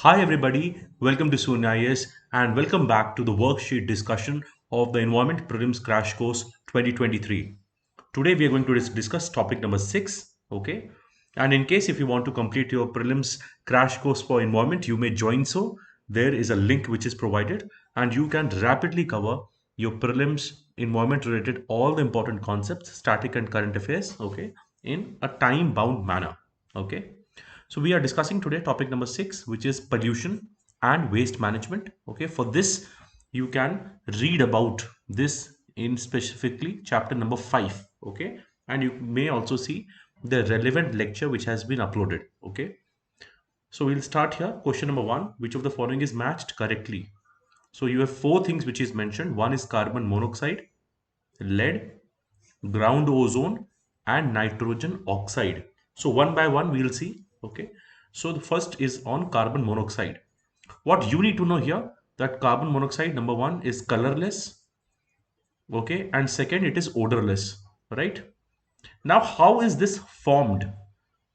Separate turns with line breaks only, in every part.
Hi everybody, welcome to Sunya and welcome back to the worksheet discussion of the Environment Prelims Crash Course 2023. Today we are going to discuss topic number 6, okay? And in case if you want to complete your prelims crash course for environment, you may join so. There is a link which is provided and you can rapidly cover your prelims environment related all the important concepts, static and current affairs, okay, in a time bound manner, okay? So we are discussing today topic number 6, which is pollution and waste management. Okay, for this you can read about this in specifically chapter number 5. Okay, and you may also see the relevant lecture which has been uploaded. Okay, so we'll start here. Question number 1: which of the following is matched correctly? So you have four things which is mentioned. One is carbon monoxide, lead, ground ozone, and nitrogen oxide. So one by one we'll see. Okay, so the first is on carbon monoxide. What you need to know here, that carbon monoxide, number one, is colorless, okay, and second, it is odorless, right? Now how is this formed?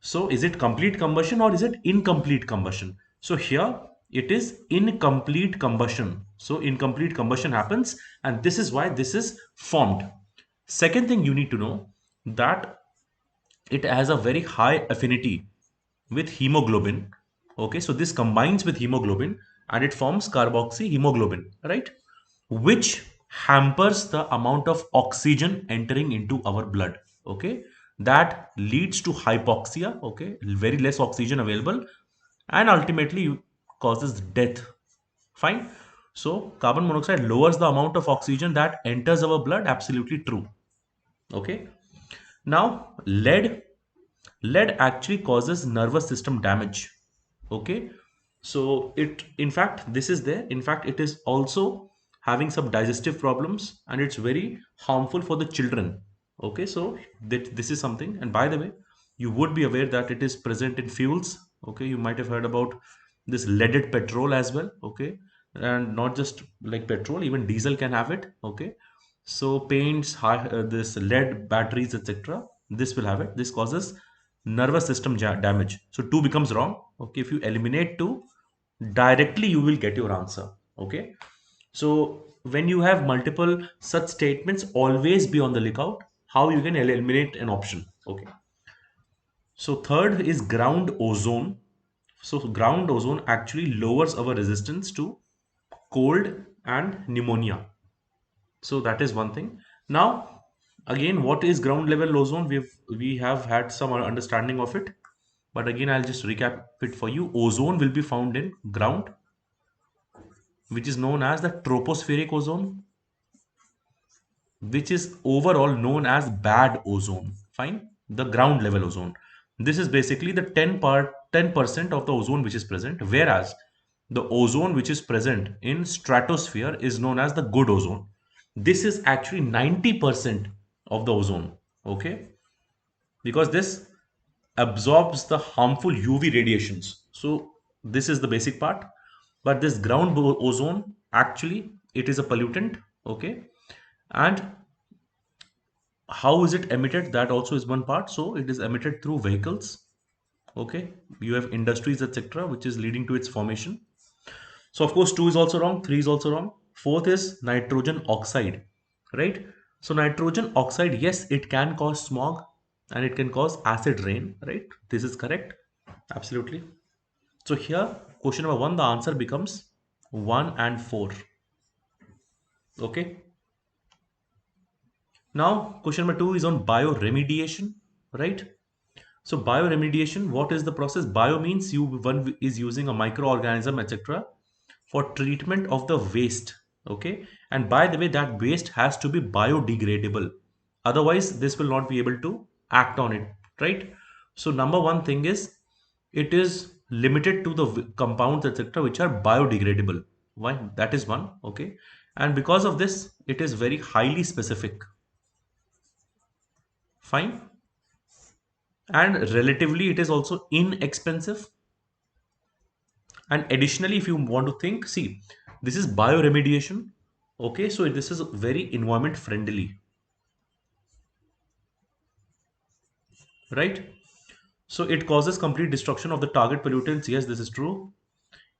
So is it complete combustion or is it incomplete combustion? So here it is incomplete combustion. So incomplete combustion happens, and this is why this is formed. Second thing you need to know, that it has a very high affinity with hemoglobin. Okay, so this combines with hemoglobin and it forms carboxyhemoglobin, right? Which hampers the amount of oxygen entering into our blood. Okay, that leads to hypoxia. Okay, very less oxygen available, and ultimately causes death. Fine. So carbon monoxide lowers the amount of oxygen that enters our blood. Absolutely true. Okay. Now lead actually causes nervous system damage. Okay, so it, in fact, this is there, in fact it is also having some digestive problems and it's very harmful for the children. Okay, so this is something. And by the way, you would be aware that it is present in fuels. Okay, you might have heard about this leaded petrol as well. Okay, and not just like petrol, even diesel can have it. Okay, so paints, this lead batteries, etc., this will have it. This causes nervous system damage. So 2 becomes wrong. Okay, if you eliminate 2, directly you will get your answer. Okay, so when you have multiple such statements, always be on the lookout how you can eliminate an option. Okay, so third is ground ozone. So ground ozone actually lowers our resistance to cold and pneumonia. So that is one thing. Now, again, what is ground level ozone? We have had some understanding of it, but again, I'll just recap it for you. Ozone will be found in ground, which is known as the tropospheric ozone, which is overall known as bad ozone. Fine, the ground level ozone. This is basically the 10% of the ozone which is present, whereas the ozone which is present in stratosphere is known as the good ozone. This is actually 90% of the ozone. Okay, because this absorbs the harmful UV radiations. So this is the basic part. But this ground ozone, actually it is a pollutant. Okay, and how is it emitted? That also is one part. So it is emitted through vehicles. Okay, you have industries, etc., which is leading to its formation. So of course 2 is also wrong, 3 is also wrong. Fourth is nitrogen oxide, right? So nitrogen oxide, yes, it can cause smog and it can cause acid rain, right? This is correct. Absolutely. So here, question number 1, the answer becomes 1 and 4. Okay. Now question number 2 is on bioremediation, right? So bioremediation, what is the process? Bio means one is using a microorganism, etc., for treatment of the waste. Okay, and by the way, that waste has to be biodegradable. Otherwise, this will not be able to act on it, right? So number one thing is it is limited to the compounds, etc., which are biodegradable. Why? That is one. Okay, and because of this, it is very highly specific. Fine. And relatively it is also inexpensive. And additionally, if you want to think, see, this is bioremediation. Okay, so this is very environment friendly, right? So it causes complete destruction of the target pollutants. Yes, this is true.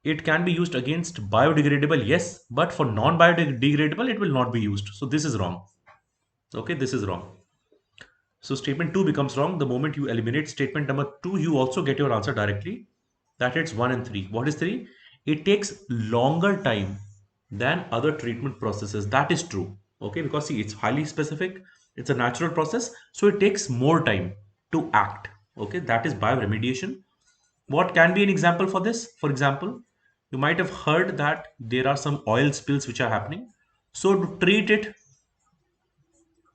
It can be used against biodegradable, yes, but for non-biodegradable, it will not be used. So this is wrong. Okay, this is wrong. So statement 2 becomes wrong. The moment you eliminate statement number 2, you also get your answer directly. That it's 1 and 3. What is 3? It takes longer time than other treatment processes. That is true. Okay, because see, it's highly specific. It's a natural process. So it takes more time to act. Okay, that is bioremediation. What can be an example for this? For example, you might have heard that there are some oil spills which are happening. So to treat it,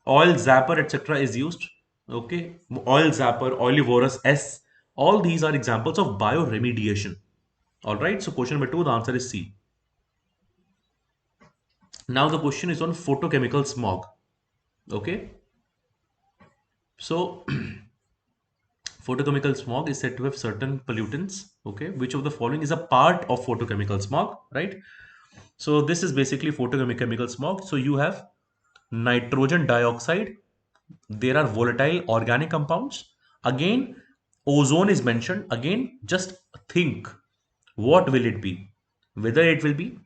oil zapper etc is used. Okay, oil zapper, oilivorous s, all these are examples of bioremediation. All right, so question number 2, the answer is C. Now the question is on photochemical smog. Okay, so photochemical smog is said to have certain pollutants. Okay, which of the following is a part of photochemical smog, right? So this is basically photochemical smog. So you have nitrogen dioxide, there are volatile organic compounds, again ozone is mentioned. Again, just think, what will it be? Whether it will be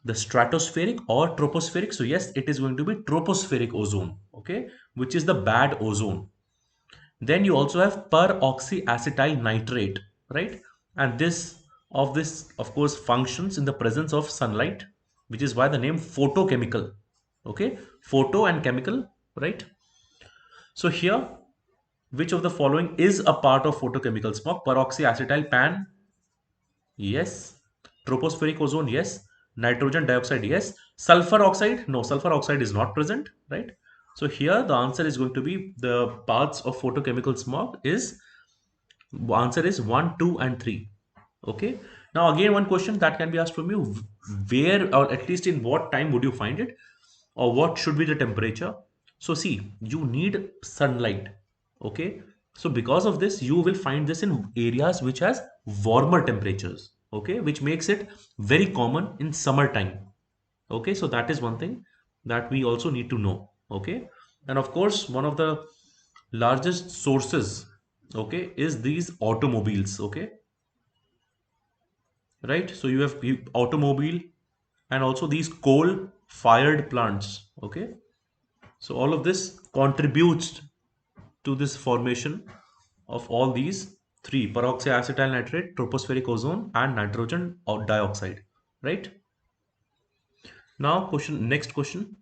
the stratospheric or tropospheric. So yes, it is going to be tropospheric ozone, okay, which is the bad ozone. Then you also have peroxyacetyl nitrate, right? And this of course functions in the presence of sunlight, which is why the name photochemical. Okay, photo and chemical, right? So here, which of the following is a part of photochemical smog? Peroxyacetyl pan, yes. Tropospheric ozone, yes. Nitrogen dioxide, yes. Sulfur oxide, no, sulfur oxide is not present, right? So here the answer is going to be the parts of photochemical smog is, answer is 1, 2 and 3. Okay. Now again, one question that can be asked from you, where or at least in what time would you find it, or what should be the temperature? So see, you need sunlight. Okay. So because of this, you will find this in areas which has warmer temperatures. Okay. Which makes it very common in summertime. Okay. So that is one thing that we also need to know. Okay. And of course, one of the largest sources, okay, is these automobiles. Okay, right? So you have automobile and also these coal fired plants. Okay, so all of this contributes to this formation of all these three: peroxyacetyl nitrate, tropospheric ozone, and nitrogen dioxide, right? Now question, next question.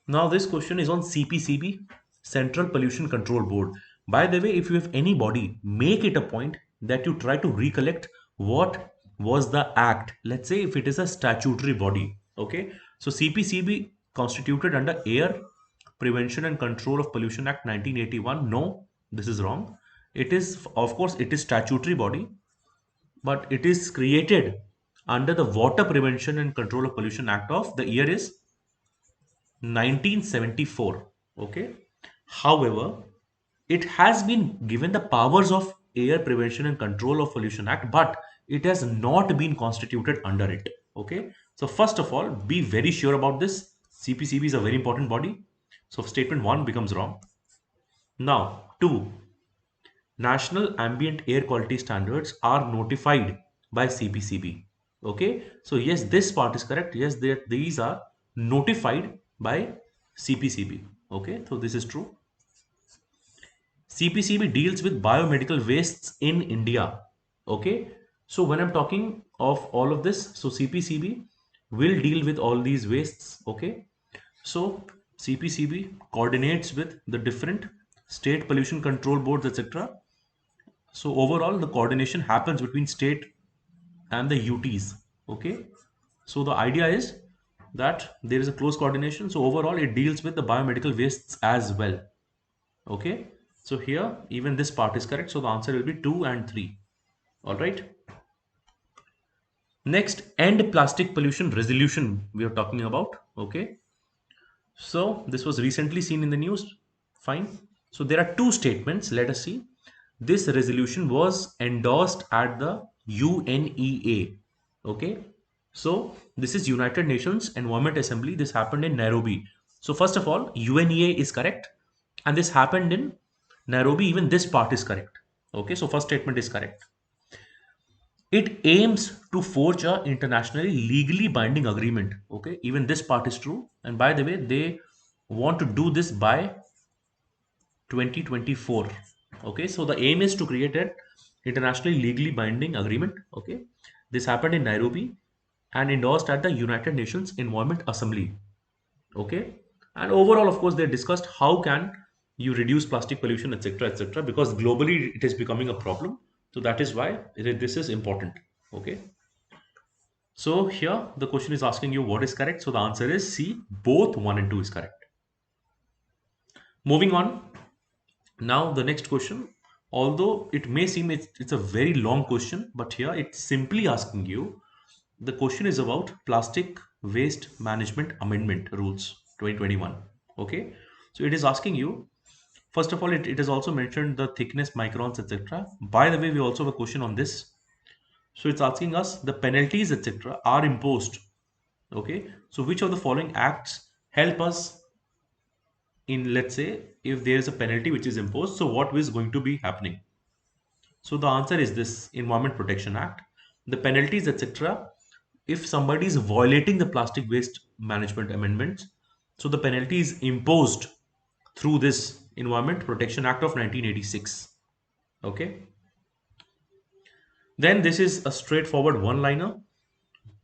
Now this question is on CPCB, Central Pollution Control Board. By the way, if you have any body, make it a point that you try to recollect what was the act. Let's say if it is a statutory body. Okay. So CPCB constituted under Air Prevention and Control of Pollution Act 1981. No, this is wrong. It is, of course, it is statutory body, but it is created under the Water Prevention and Control of Pollution Act of the year is 1974. Okay. However, it has been given the powers of Air Prevention and Control of Pollution Act, but it has not been constituted under it. Okay. So first of all, be very sure about this. CPCB is a very important body. So statement 1 becomes wrong. Now, 2, National Ambient Air Quality Standards are notified by CPCB. Okay, so yes, this part is correct. Yes, these are notified by CPCB. Okay, so this is true. CPCB deals with biomedical wastes in India. Okay, so when I'm talking of all of this, so CPCB will deal with all these wastes. Okay, so CPCB coordinates with the different state pollution control boards, etc. So overall, the coordination happens between state and the UTs. Okay. So the idea is that there is a close coordination. So overall, it deals with the biomedical wastes as well. Okay. So here, even this part is correct. So the answer will be 2 and 3. All right. Next, end plastic pollution resolution we are talking about. Okay. So this was recently seen in the news. Fine. So there are two statements. Let us see. This resolution was endorsed at the UNEA. Okay. So this is United Nations Environment Assembly. This happened in Nairobi. So first of all, UNEA is correct. And this happened in Nairobi. Even this part is correct. Okay. So first statement is correct. It aims to forge a internationally legally binding agreement. Okay, even this part is true. And by the way, they want to do this by 2024. Okay, so the aim is to create an internationally legally binding agreement. Okay, this happened in Nairobi and endorsed at the United Nations Environment Assembly. Okay, and overall, of course, they discussed how can you reduce plastic pollution, etc., etc., because globally it is becoming a problem. So that is why this is important. Okay, so here the question is asking you what is correct. So the answer is C, both 1 and 2 is correct. Moving on. Now the next question, although it may seem it's a very long question, but here it's simply asking you, the question is about Plastic Waste Management Amendment Rules 2021. Okay, so it is asking you, first of all, it is also mentioned the thickness, microns, etc. By the way, we also have a question on this. So it's asking us the penalties, etc. are imposed. Okay, so which of the following acts help us in, let's say, if there is a penalty which is imposed, so what is going to be happening? So the answer is this Environment Protection Act. The penalties, etc. If somebody is violating the plastic waste management amendments, so the penalty is imposed through this Environment Protection Act of 1986. Okay. Then this is a straightforward one-liner.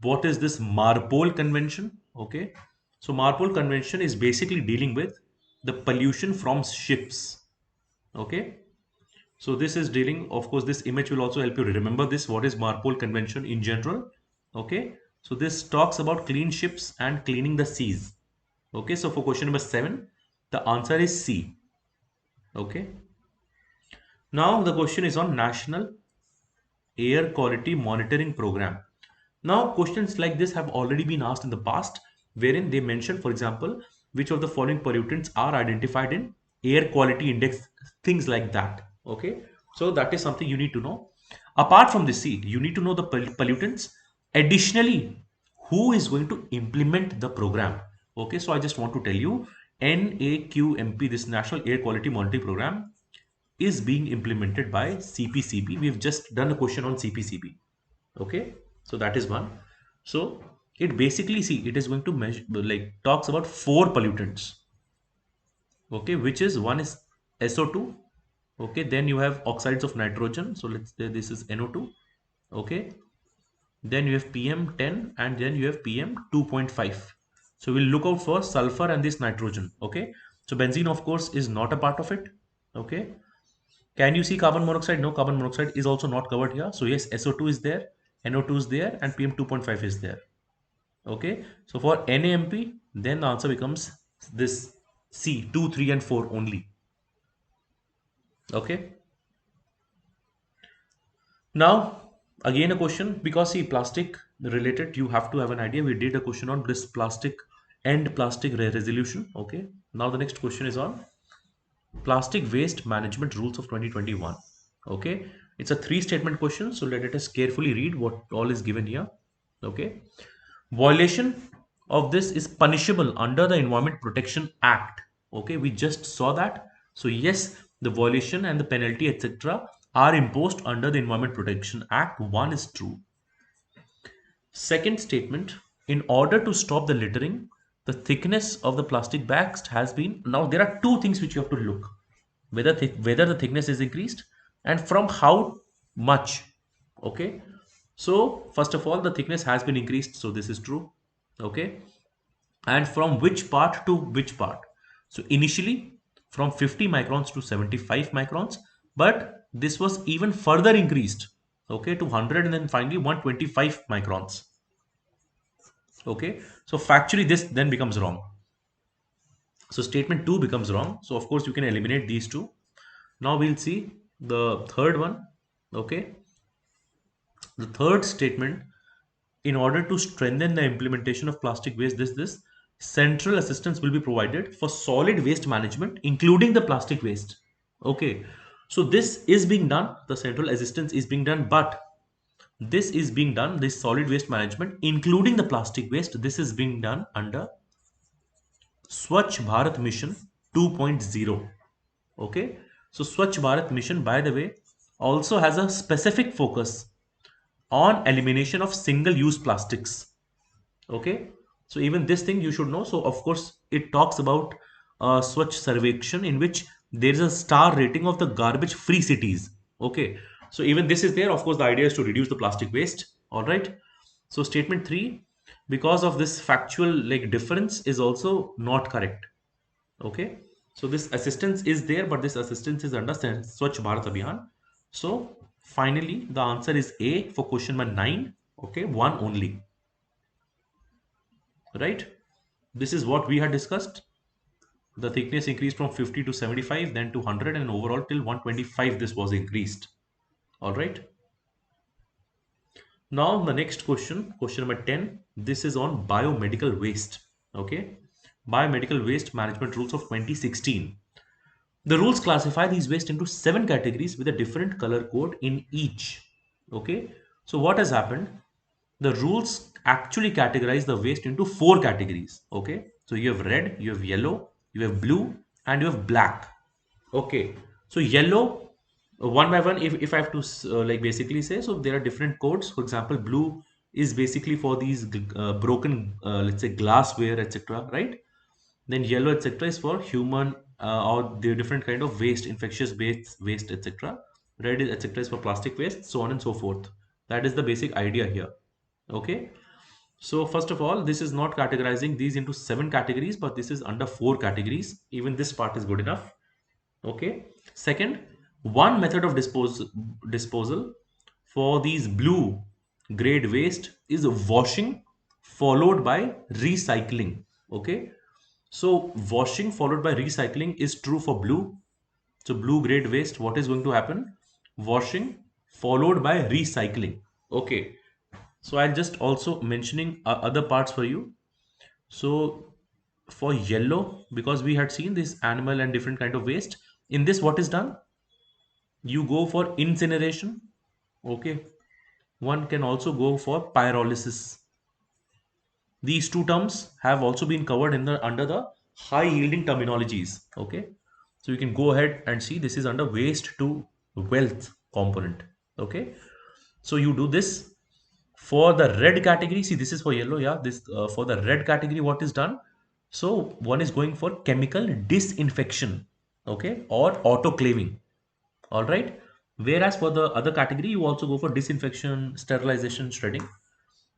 What is this Marpol Convention? Okay. So Marpol Convention is basically dealing with the pollution from ships. Okay. So this is dealing, of course, this image will also help you remember this. What is Marpol Convention in general? Okay. So this talks about clean ships and cleaning the seas. Okay. So for question number 7, the answer is C. Okay. Now the question is on National Air Quality Monitoring Program. Now, questions like this have already been asked in the past, wherein they mention, for example, which of the following pollutants are identified in air quality index, things like that. Okay, so that is something you need to know. Apart from this, see, you need to know the pollutants. Additionally, who is going to implement the program? Okay, so I just want to tell you, NAQMP, this National Air Quality Monitoring Program, is being implemented by CPCB. We've just done a question on CPCB. Okay, so that is one. So it basically, see, it is going to measure, like, talks about 4 pollutants. Okay, which is, one is SO2. Okay, then you have oxides of nitrogen. So let's say this is NO2. Okay, then you have PM10 and then you have PM2.5. So we'll look out for sulfur and this nitrogen. Okay, so benzene, of course, is not a part of it. Okay, can you see carbon monoxide? No, carbon monoxide is also not covered here. So yes, SO2 is there, NO2 is there, and PM2.5 is there. Okay, so for NAMP, then the answer becomes this C, 2, 3, and 4 only. Okay. Now, again a question, because see, plastic related, you have to have an idea. We did a question on this plastic and plastic resolution. Okay. Now the next question is on Plastic Waste Management Rules of 2021. Okay, it's a 3-statement question, so let us carefully read what all is given here. Okay, violation of this is punishable under the Environment Protection Act. Okay, we just saw that. So yes, the violation and the penalty, etc., are imposed under the Environment Protection Act. 1 is true. Second statement, in order to stop the littering, the thickness of the plastic bags has been, now there are 2 things which you have to look, whether the thickness is increased and from how much. Okay, so first of all, the thickness has been increased, so this is true. Okay, and from which part to which part? So initially from 50 microns to 75 microns, but this was even further increased, okay, to 100, and then finally 125 microns. Okay, so factually this then becomes wrong. So statement 2 becomes wrong. So of course you can eliminate these two. Now we'll see the third one. Okay, the third statement, in order to strengthen the implementation of plastic waste, this central assistance will be provided for solid waste management, including the plastic waste. Okay, so this is being done, the central assistance is being done, but this is being done, this solid waste management including the plastic waste, this is being done under Swachh Bharat Mission 2.0. Okay, so Swachh Bharat Mission, by the way, also has a specific focus on elimination of single use plastics. Okay, so even this thing you should know. So of course it talks about Swachh Sarvekshan, in which there is a star rating of the garbage free cities. Okay, so even this is there. Of course the idea is to reduce the plastic waste. All right, so statement 3, because of this factual like difference, is also not correct. Okay, so this assistance is there, but this assistance is under Swachh Bharat Abhiyan. So finally the answer is A for question number 9. Okay, one only, right? This is what we had discussed. The thickness increased from 50 to 75, then to 100, and overall till 125 this was increased. All right. Now the next question, question number 10. This is on biomedical waste. Okay. Biomedical waste management rules of 2016. The rules classify these waste into 7 categories with a different color code in each. Okay. So what has happened? The rules actually categorize the waste into 4 categories. Okay. So you have red, you have yellow, you have blue, and you have black. Okay. So yellow, one by one, if I have to like basically say, so there are different codes. For example, blue is basically for these broken, let's say glassware, etc. Right? Then yellow, etc. is for human or the different kind of waste, infectious waste, etc. Red, etc. is for plastic waste, so on and so forth. That is the basic idea here. Okay. So first of all, this is not categorizing these into 7 categories, but this is under 4 categories. Even this part is good enough. Okay. Second, one method of disposal for these blue grade waste is washing followed by recycling. Okay. So washing followed by recycling is true for blue. So blue grade waste, what is going to happen? Washing followed by recycling. Okay. So I'll just also mentioning other parts for you. So for yellow, because we had seen this animal and different kind of waste, in this what is done? You go for incineration. Okay. One can also go for pyrolysis. These two terms have also been covered in the under the high yielding terminologies. Okay. So you can go ahead and see this is under waste to wealth component. Okay. So you do this for the red category. See, this is for yellow. Yeah. This for the red category, what is done? So one is going for chemical disinfection. Okay. Or autoclaving. All right. Whereas for the other category, you also go for disinfection, sterilization, shredding.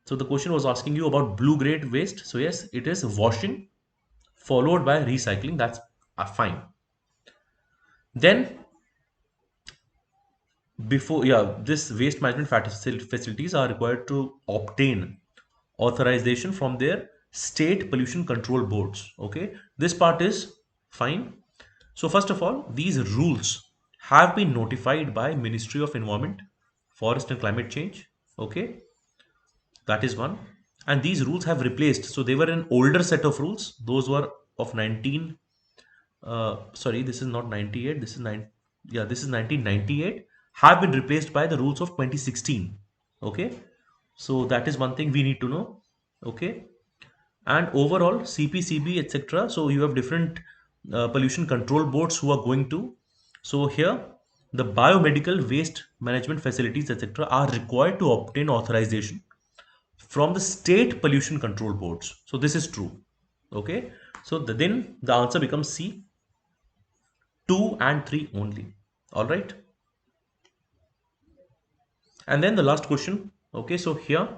So the question was asking you about blue grade waste. So yes, it is washing followed by recycling. That's fine. Then before, yeah, this waste management facilities are required to obtain authorization from their state pollution control boards. Okay, this part is fine. So first of all, these rules have been notified by Ministry of Environment, Forest and Climate Change. Okay, that is one. And these rules have replaced. So they were an older set of rules. Those were of 19. Sorry, this is not 98. This is 9. Yeah, this is 1998. Have been replaced by the rules of 2016. Okay. So that is one thing we need to know. Okay. And overall, CPCB, etc. So you have different pollution control boards who are going to. So here, the biomedical waste management facilities, etc., are required to obtain authorization from the state pollution control boards. So this is true. Okay. So then the answer becomes C, 2 and 3 only. All right. And then the last question. Okay. So here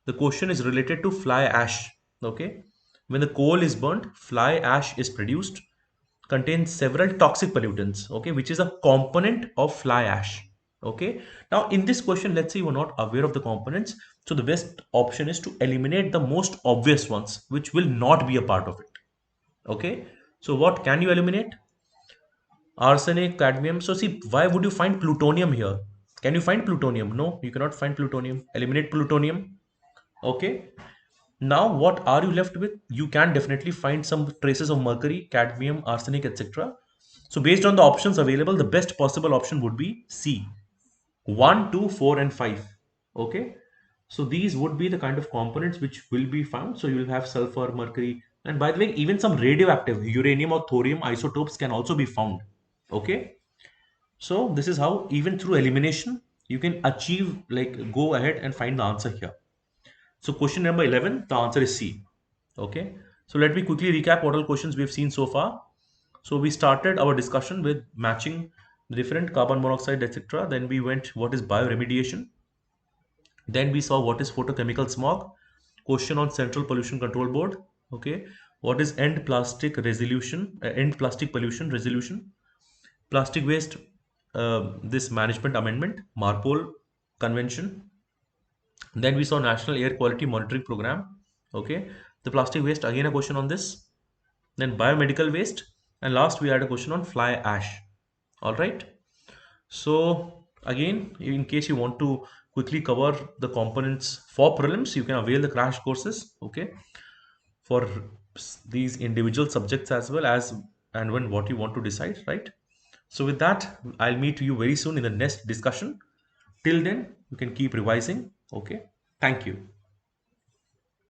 the question is related to fly ash. Okay. When the coal is burnt, fly ash is produced, contains several toxic pollutants. Okay. Which is a component of fly ash. Okay. Now in this question, let's say you are not aware of the components. So the best option is to eliminate the most obvious ones, which will not be a part of it. Okay. So what can you eliminate? Arsenic, cadmium. So see, why would you find plutonium here? Can you find plutonium? No, you cannot find plutonium. Eliminate plutonium. Okay. Now what are you left with? You can definitely find some traces of mercury, cadmium, arsenic, etc. So based on the options available, the best possible option would be C. 1, 2, 4, and 5. Okay. So these would be the kind of components which will be found. So you will have sulfur, mercury, and by the way, even some radioactive uranium or thorium isotopes can also be found. Okay. So this is how even through elimination, you can achieve, like, go ahead and find the answer here. So question number 11, the answer is C. Okay. So let me quickly recap what all questions we have seen so far. So we started our discussion with matching the different carbon monoxide, etc. Then we went what is bioremediation. Then we saw what is photochemical smog. Question on Central Pollution Control Board. Okay. What is end plastic resolution? End plastic pollution resolution. Plastic waste. This management amendment. Marpol Convention. Then we saw National Air Quality Monitoring Program. Okay. The plastic waste, again a question on this. Then biomedical waste. And last we had a question on fly ash. All right. So again, in case you want to quickly cover the components for prelims, you can avail the crash courses. Okay. For these individual subjects as well as and when what you want to decide, right? So with that, I'll meet you very soon in the next discussion. Till then, you can keep revising. Okay. Thank you.